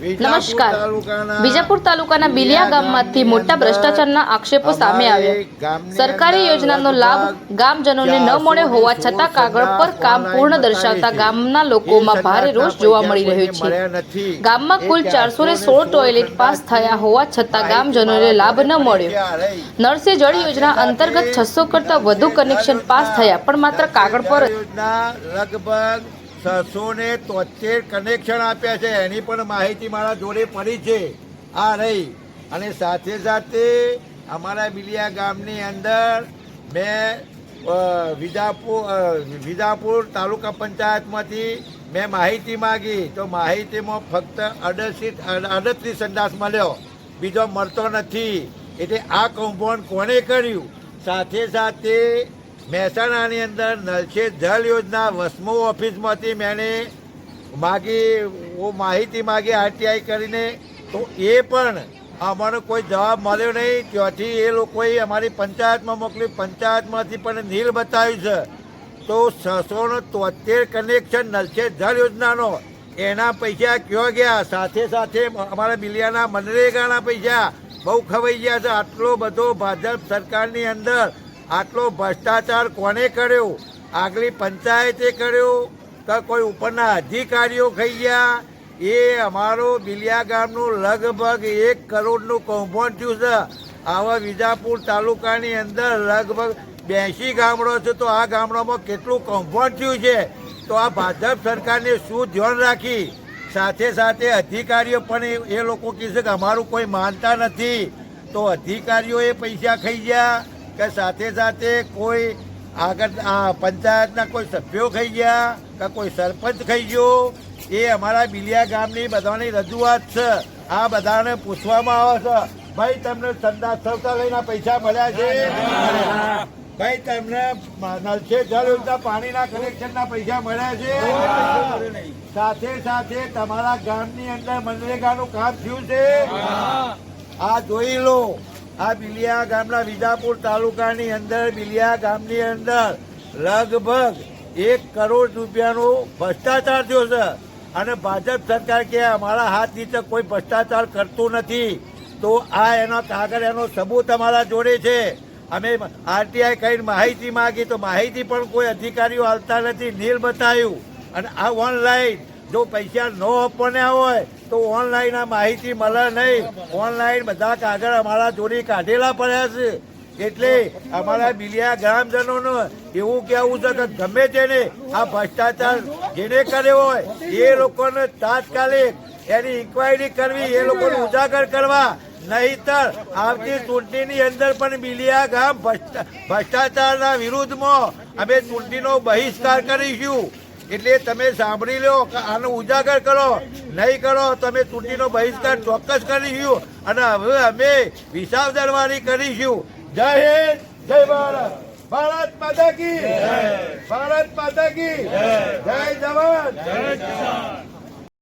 નમસ્કાર. વિજાપુર તાલુકાના બિલિયા ગામમાંથી મોટા ભ્રષ્ટાચારના આક્ષેપો સામે આવ્યા. સરકારી યોજનાનો લાભ ગામજનોને ન મળે હોવા છતાં કાગળ પર કામ પૂર્ણ દર્શાવતા ગામના લોકોમાં ભારે રોષ જોવા મળી રહ્યો છે. ગામમાં કુલ 416 ટોયલેટ પાસ થયા હોવા છતાં ગામજનોને લાભ ન મળ્યો. નળ સે જળ યોજના અંતર્ગત 600 કરતાં વધુ કનેક્શન પાસ થયા પણ માત્ર કાગળ પર લગભગ 673 કનેક્શન આપ્યા છે. એની પણ માહિતી મારા જોડે પડી છે આ રહી. અને સાથે સાથે અમારા બિલિયા ગામની અંદર મેં વિજાપુર તાલુકા પંચાયતમાંથી મેં માહિતી માગી તો માહિતીમાં ફક્ત 38 સંદાસ મળ્યો, બીજો મળતો નથી. એટલે આ કમ્પાઉન્ડ કોણે કર્યું? સાથે સાથે મહેસાણાની અંદર નલ સે જલ યોજના વસમો ઓફિસમાંથી મેં માહિતી માગી આરટીઆઈ કરીને, તો એ પણ અમને કોઈ જવાબ મળ્યો નહીં. ત્યાંથી એ લોકોએ અમારી પંચાયતમાં મોકલી, પંચાયતમાંથી પણ નીલ બતાવ્યું છે. તો 673 કનેક્શન નલ સે જલ યોજનાનો એના પૈસા ક્યાં ગયા? સાથે સાથે અમારા બિલિયાના મનરેગાના પૈસા બહુ ખવાઈ ગયા છે. આટલો બધો ભાજપ સરકારની અંદર આટલો ભ્રષ્ટાચાર કોને કર્યો? આગલી પંચાયતે કર્યો કે કોઈ ઉપરના અધિકારીઓ ખાઈ ગયા? એ અમારો બિલિયા ગામનું લગભગ 1 કરોડનું કૌભાંડ થયું છે. આવા વિજાપુર તાલુકાની અંદર લગભગ 82 ગામડો છે, તો આ ગામડામાં કેટલું કૌભાંડ થયું છે? તો આ ભાજપ સરકારને શું ધ્યાન રાખી? સાથે સાથે અધિકારીઓ પણ એ લોકો કહે છે કે અમારું કોઈ માનતા નથી. તો અધિકારીઓએ પૈસા ખાઈ ગયા કે સાથે સાથે કોઈ આગળ પંચાયતના કોઈ સભ્યો ખાઈ ગયા કે કોઈ સરપંચ ખાઈ ગયો? એ અમારા બિલિયા ગામની બધાની રજૂઆત છે. આ બધાને પૂછવામાં આવે છે, ભાઈ તમને સંદાસ શૌચાલયના પૈસા મળ્યા છે? ભાઈ તમને નલ સે જળ યોજના પાણીના કનેક્શનના પૈસા મળ્યા છે? સાથે સાથે તમારા ગામની અંદર મનરેગાનું કામ થયું છે? આ જોઈ લો. આ બિલિયા ગામના વિજાપુર તાલુકાની અંદર બિલિયા ગામની અંદર લગભગ 1 કરોડ રૂપિયાનો ભ્રષ્ટાચાર થયો છે. અને ભાજપ સરકાર કે અમારા હાથ નીચે કોઈ ભ્રષ્ટાચાર કરતું નથી. તો આ એનો કાગળ, એનો સબૂત અમારા જોડે છે. અમે આરટીઆઈ કરીને માહિતી માગી તો માહિતી પણ કોઈ અધિકારીઓ આવતા નથી, નીલ બતાવ્યું. અને આ ઓનલાઈન જો પૈસા ન આપવાના હોય તો ઓનલાઈન આ માહિતી મળે નહીં. ઓનલાઈન બધા કાગળ અમારા જોડે કાઢેલા પડ્યા છે. એટલે અમારા બિલિયા ગ્રામજનોનું એવું કહેવું છે કે ગમે તેને આ ભ્રષ્ટાચાર જેને કર્યો હોય એ લોકોને તાત્કાલિક એની ઇન્કવાયરી કરવી, એ લોકોને ઉજાગર કરવા. નહીતર આવતી ચૂંટણીની અંદર પણ બિલિયા ગામ ભ્રષ્ટાચારના વિરુદ્ધમાં અમે ચૂંટણીનો બહિષ્કાર કરીશું. એટલે તમે સાંભળી લો કે આનો ઉજાગર કરો. નહીં કરો તમે ચૂંટણીનો બહિષ્કાર ચોક્કસ કરીશું. અને હવે અમે વિસાવદરવારી કરીશું. જય હિન્દ, જય ભારત. ભારત માતા કી, ભારત માતા કી, જય જવાન, જય કિસાન.